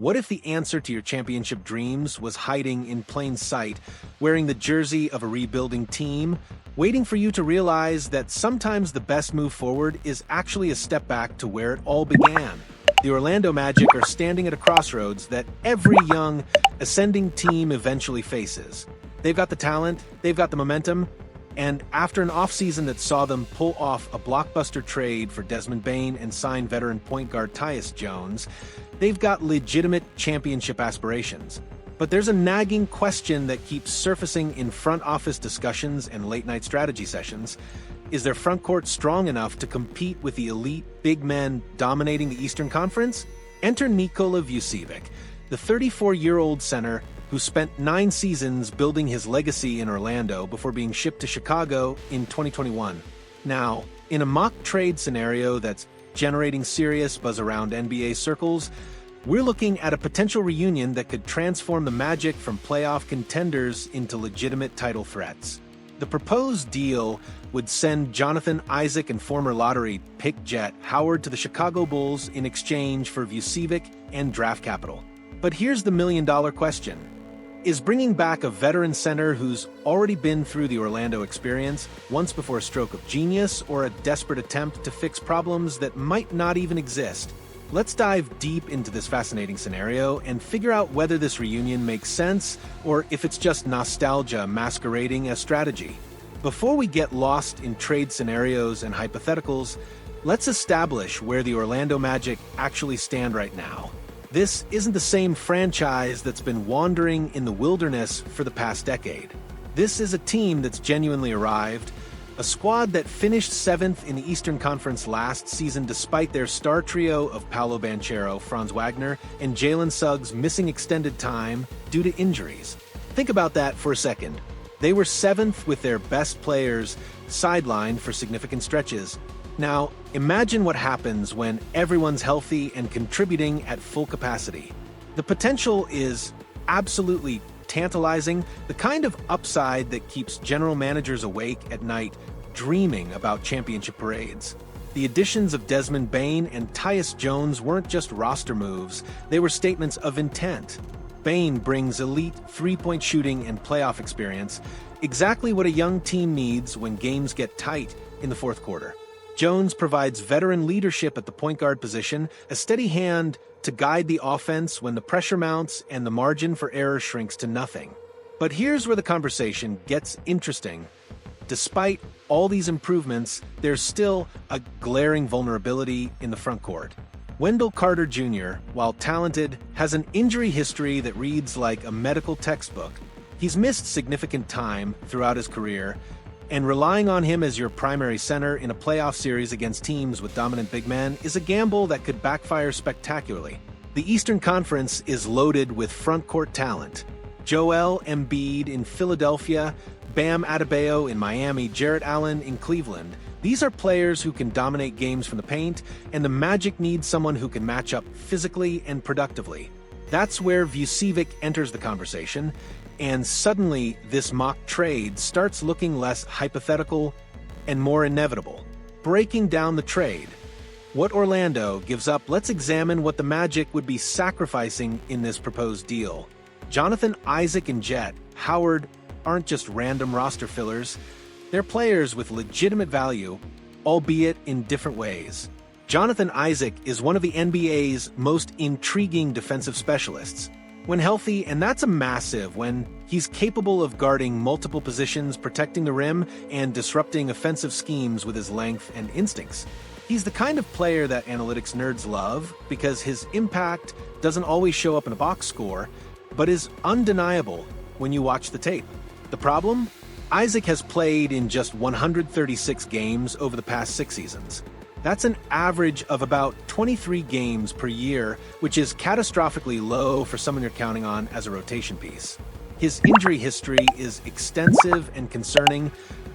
What if the answer to your championship dreams was hiding in plain sight, wearing the jersey of a rebuilding team, waiting for you to realize that sometimes the best move forward is actually a step back to where it all began? The Orlando Magic are standing at a crossroads that every young, ascending team eventually faces. They've got the talent, they've got the momentum, and after an offseason that saw them pull off a blockbuster trade for Desmond Bane and sign veteran point guard Tyus Jones, they've got legitimate championship aspirations. But there's a nagging question that keeps surfacing in front office discussions and late-night strategy sessions. Is their front court strong enough to compete with the elite big men dominating the Eastern Conference? Enter Nikola Vucevic, the 34-year-old center who spent 9 seasons building his legacy in Orlando before being shipped to Chicago in 2021. Now, in a mock trade scenario that's generating serious buzz around NBA circles, we're looking at a potential reunion that could transform the Magic from playoff contenders into legitimate title threats. The proposed deal would send Jonathan Isaac and former lottery pick Jett Howard to the Chicago Bulls in exchange for Vucevic and draft capital. But here's the million-dollar question. Is bringing back a veteran center who's already been through the Orlando experience once before a stroke of genius or a desperate attempt to fix problems that might not even exist? Let's dive deep into this fascinating scenario and figure out whether this reunion makes sense or if it's just nostalgia masquerading as strategy. Before we get lost in trade scenarios and hypotheticals, let's establish where the Orlando Magic actually stand right now. This isn't the same franchise that's been wandering in the wilderness for the past decade. This is a team that's genuinely arrived, a squad that finished 7th in the Eastern Conference last season despite their star trio of Paolo Banchero, Franz Wagner, and Jalen Suggs missing extended time due to injuries. Think about that for a second. They were 7th with their best players sidelined for significant stretches. Now, imagine what happens when everyone's healthy and contributing at full capacity. The potential is absolutely tantalizing, the kind of upside that keeps general managers awake at night dreaming about championship parades. The additions of Desmond Bane and Tyus Jones weren't just roster moves, they were statements of intent. Bane brings elite three-point shooting and playoff experience, exactly what a young team needs when games get tight in the fourth quarter. Jones provides veteran leadership at the point guard position, a steady hand to guide the offense when the pressure mounts and the margin for error shrinks to nothing. But here's where the conversation gets interesting. Despite all these improvements, there's still a glaring vulnerability in the front court. Wendell Carter Jr., while talented, has an injury history that reads like a medical textbook. He's missed significant time throughout his career, and relying on him as your primary center in a playoff series against teams with dominant big men is a gamble that could backfire spectacularly. The Eastern Conference is loaded with front-court talent. Joel Embiid in Philadelphia, Bam Adebayo in Miami, Jarrett Allen in Cleveland. These are players who can dominate games from the paint, and the Magic needs someone who can match up physically and productively. That's where Vucevic enters the conversation, and suddenly this mock trade starts looking less hypothetical and more inevitable. Breaking down the trade. What Orlando gives up, let's examine what the Magic would be sacrificing in this proposed deal. Jonathan Isaac and Jett Howard aren't just random roster fillers. They're players with legitimate value, albeit in different ways. Jonathan Isaac is one of the NBA's most intriguing defensive specialists. When healthy, and that's a massive, when he's capable of guarding multiple positions, protecting the rim, and disrupting offensive schemes with his length and instincts. He's the kind of player that analytics nerds love because his impact doesn't always show up in a box score, but is undeniable when you watch the tape. The problem? Isaac has played in just 136 games over the past 6 seasons. That's an average of about 23 games per year, which is catastrophically low for someone you're counting on as a rotation piece. His injury history is extensive and concerning,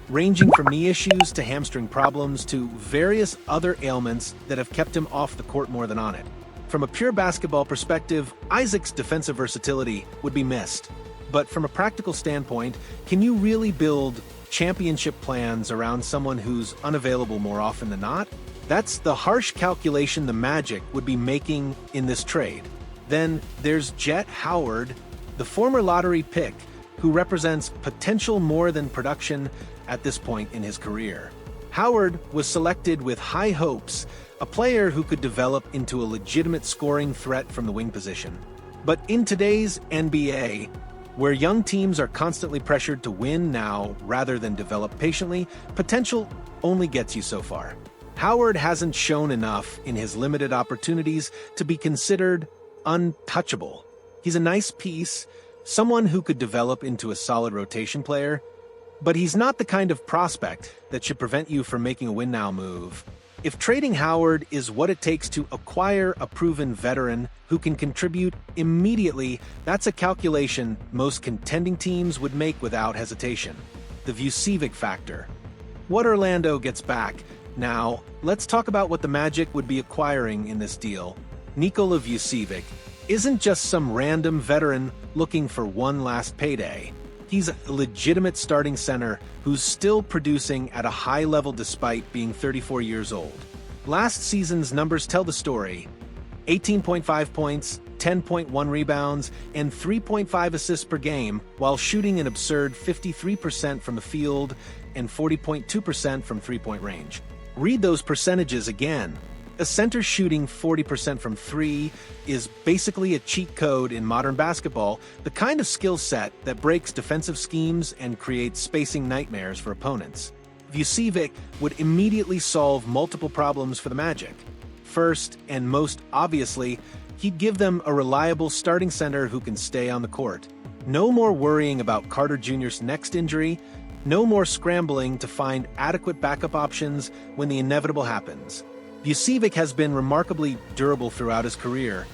ranging from knee issues to hamstring problems to various other ailments that have kept him off the court more than on it. From a pure basketball perspective, Isaac's defensive versatility would be missed. But from a practical standpoint, can you really build championship plans around someone who's unavailable more often than not? That's the harsh calculation the Magic would be making in this trade. Then there's Jett, the former lottery pick, who represents potential more than production at this point in his career. Howard was selected with high hopes, a player who could develop into a legitimate scoring threat from the wing position. But in today's NBA, where young teams are constantly pressured to win now rather than develop patiently, potential only gets you so far. Howard hasn't shown enough in his limited opportunities to be considered untouchable. He's a nice piece, someone who could develop into a solid rotation player, but he's not the kind of prospect that should prevent you from making a win-now move. If trading Howard is what it takes to acquire a proven veteran who can contribute immediately, that's a calculation most contending teams would make without hesitation. The Vucevic factor. What Orlando gets back. Now, let's talk about what the Magic would be acquiring in this deal. Nikola Vucevic isn't just some random veteran looking for one last payday. He's a legitimate starting center who's still producing at a high level despite being 34 years old. Last season's numbers tell the story. 18.5 points, 10.1 rebounds, and 3.5 assists per game, while shooting an absurd 53% from the field and 40.2% from three-point range. Read those percentages again. A center shooting 40% from three is basically a cheat code in modern basketball, the kind of skill set that breaks defensive schemes and creates spacing nightmares for opponents. Vucevic would immediately solve multiple problems for the Magic. First, and most obviously, he'd give them a reliable starting center who can stay on the court. No more worrying about Carter Jr.'s next injury, no more scrambling to find adequate backup options when the inevitable happens. Vucevic has been remarkably durable throughout his career,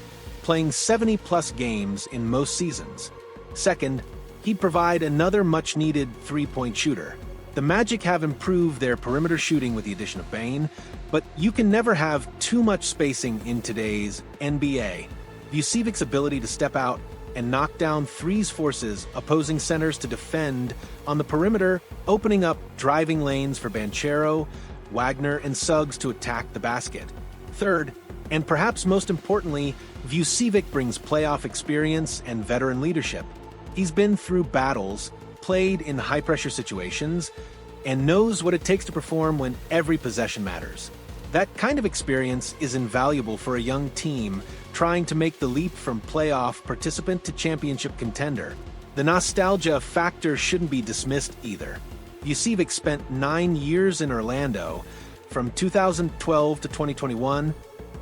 playing 70-plus games in most seasons. Second, he'd provide another much-needed three-point shooter. The Magic have improved their perimeter shooting with the addition of Bane, but you can never have too much spacing in today's NBA. Vucevic's ability to step out and knock down threes forces opposing centers to defend on the perimeter, opening up driving lanes for Banchero, Wagner, and Suggs to attack the basket. Third, and perhaps most importantly, Vucevic brings playoff experience and veteran leadership. He's been through battles, played in high-pressure situations, and knows what it takes to perform when every possession matters. That kind of experience is invaluable for a young team trying to make the leap from playoff participant to championship contender. The nostalgia factor shouldn't be dismissed either. Vucevic spent 9 years in Orlando, from 2012 to 2021,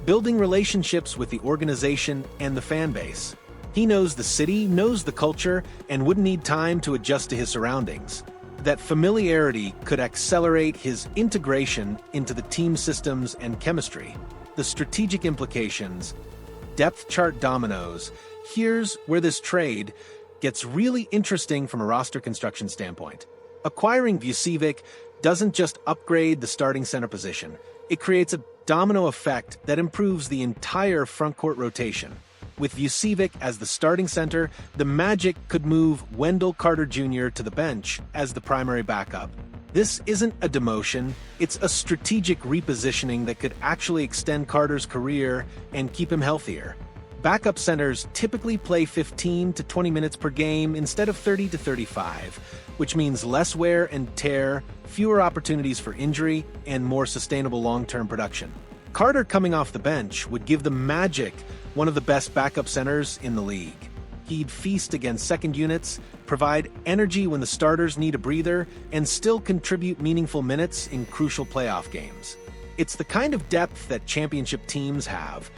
building relationships with the organization and the fan base. He knows the city, knows the culture, and wouldn't need time to adjust to his surroundings. That familiarity could accelerate his integration into the team systems and chemistry. The strategic implications, depth chart dominoes. Here's where this trade gets really interesting from a roster construction standpoint. Acquiring Vucevic doesn't just upgrade the starting center position. It creates a domino effect that improves the entire frontcourt rotation. With Vucevic as the starting center, the Magic could move Wendell Carter Jr. to the bench as the primary backup. This isn't a demotion, it's a strategic repositioning that could actually extend Carter's career and keep him healthier. Backup centers typically play 15 to 20 minutes per game instead of 30 to 35, which means less wear and tear, fewer opportunities for injury, and more sustainable long-term production. Carter coming off the bench would give the Magic one of the best backup centers in the league. He'd feast against second units, provide energy when the starters need a breather, and still contribute meaningful minutes in crucial playoff games. It's the kind of depth that championship teams have.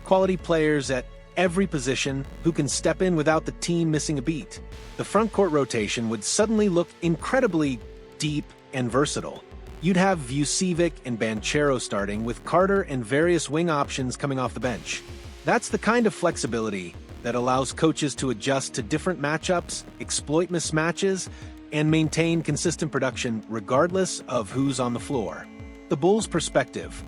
Quality players at every position who can step in without the team missing a beat. The frontcourt rotation would suddenly look incredibly deep and versatile. You'd have Vucevic and Banchero starting, with Carter and various wing options coming off the bench. That's the kind of flexibility that allows coaches to adjust to different matchups, exploit mismatches, and maintain consistent production regardless of who's on the floor. The Bulls' perspective.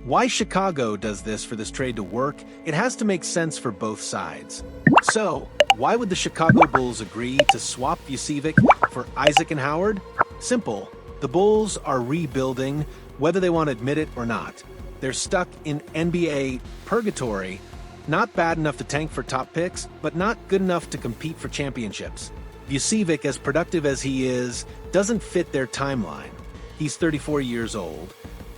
Why Chicago does this for this trade to work, it has to make sense for both sides. So, why would the Chicago Bulls agree to swap Vucevic for Isaac and Howard? Simple. The Bulls are rebuilding, whether they want to admit it or not. They're stuck in NBA purgatory, Not bad enough to tank for top picks, but not good enough to compete for championships. Vucevic, as productive as he is, doesn't fit their timeline. He's 34 years old,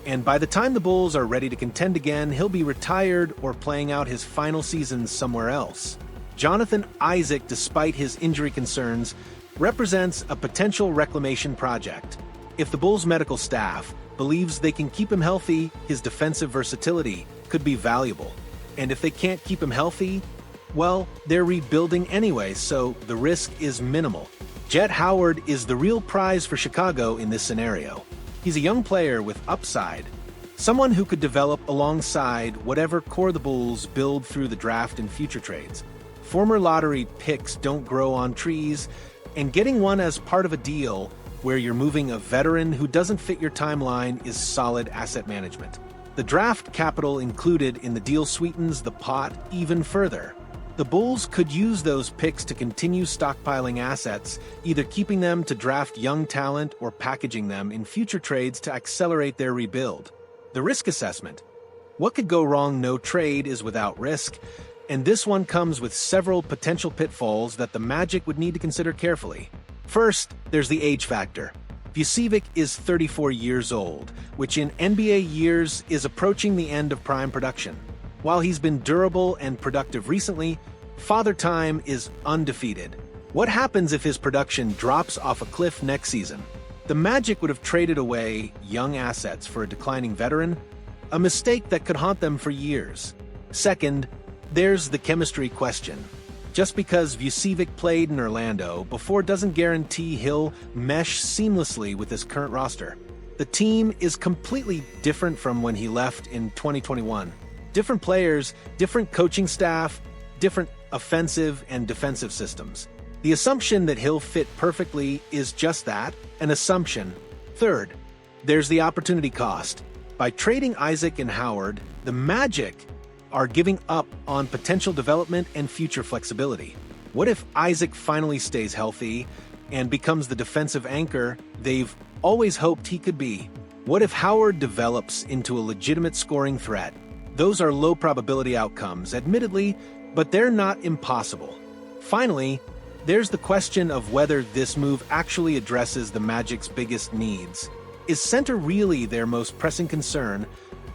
and by the time the Bulls are ready to contend again, he'll be retired or playing out his final season somewhere else. Jonathan Isaac, despite his injury concerns, represents a potential reclamation project. If the Bulls' medical staff believes they can keep him healthy, his defensive versatility could be valuable. And if they can't keep him healthy, well, they're rebuilding anyway, so the risk is minimal. Jett Howard is the real prize for Chicago in this scenario. He's a young player with upside, someone who could develop alongside whatever core the Bulls build through the draft and future trades. Former lottery picks don't grow on trees, and getting one as part of a deal where you're moving a veteran who doesn't fit your timeline is solid asset management. The draft capital included in the deal sweetens the pot even further. The Bulls could use those picks to continue stockpiling assets, either keeping them to draft young talent or packaging them in future trades to accelerate their rebuild. The risk assessment. What could go wrong? No trade is without risk, and this one comes with several potential pitfalls that the Magic would need to consider carefully. First, there's the age factor. Vucevic is 34 years old, which in NBA years is approaching the end of prime production. While he's been durable and productive recently, Father Time is undefeated. What happens if his production drops off a cliff next season? The Magic would have traded away young assets for a declining veteran, a mistake that could haunt them for years. Second, there's the chemistry question. Just because Vucevic played in Orlando before doesn't guarantee he'll mesh seamlessly with his current roster. The team is completely different from when he left in 2021. Different players, different coaching staff, different offensive and defensive systems. The assumption that he'll fit perfectly is just that, an assumption. Third, there's the opportunity cost. By trading Isaac and Howard, the Magic are giving up on potential development and future flexibility. What if Isaac finally stays healthy and becomes the defensive anchor they've always hoped he could be? What if Howard develops into a legitimate scoring threat? Those are low probability outcomes, admittedly, but they're not impossible. Finally, there's the question of whether this move actually addresses the Magic's biggest needs. Is center really their most pressing concern,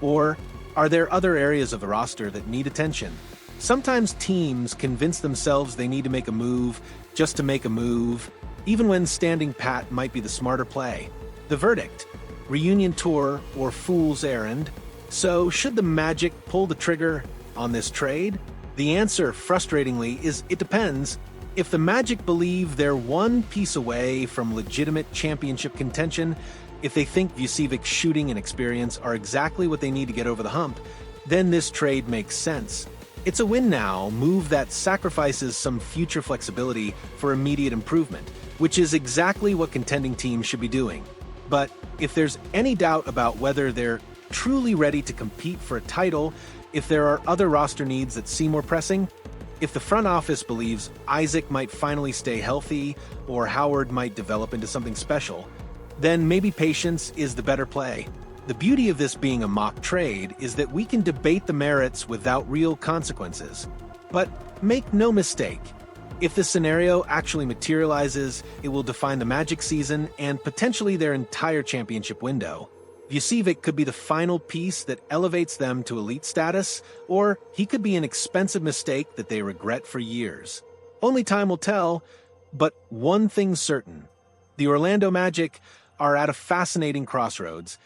or are there other areas of the roster that need attention? Sometimes teams convince themselves they need to make a move just to make a move, even when standing pat might be the smarter play. The verdict: reunion tour or fool's errand. So, should the Magic pull the trigger on this trade? The answer, frustratingly, is it depends. If the Magic believe they're one piece away from legitimate championship contention, if they think Vucevic's shooting and experience are exactly what they need to get over the hump, then this trade makes sense. It's a win-now move that sacrifices some future flexibility for immediate improvement, which is exactly what contending teams should be doing. But if there's any doubt about whether they're truly ready to compete for a title, if there are other roster needs that seem more pressing, if the front office believes Isaac might finally stay healthy or Howard might develop into something special, then maybe patience is the better play. The beauty of this being a mock trade is that we can debate the merits without real consequences. But make no mistake, if this scenario actually materializes, it will define the Magic season and potentially their entire championship window. Vucevic could be the final piece that elevates them to elite status, or he could be an expensive mistake that they regret for years. Only time will tell, but one thing's certain: the Orlando Magic are at a fascinating crossroads,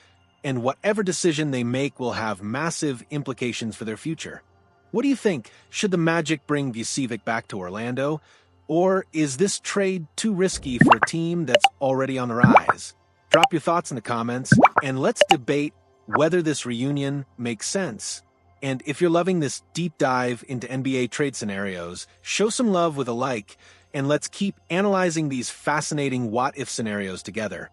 and whatever decision they make will have massive implications for their future. What do you think? Should the Magic bring Vucevic back to Orlando, or is this trade too risky for a team that's already on the rise? Drop your thoughts in the comments, and let's debate whether this reunion makes sense. And if you're loving this deep dive into NBA trade scenarios, show some love with a like, and let's keep analyzing these fascinating what-if scenarios together.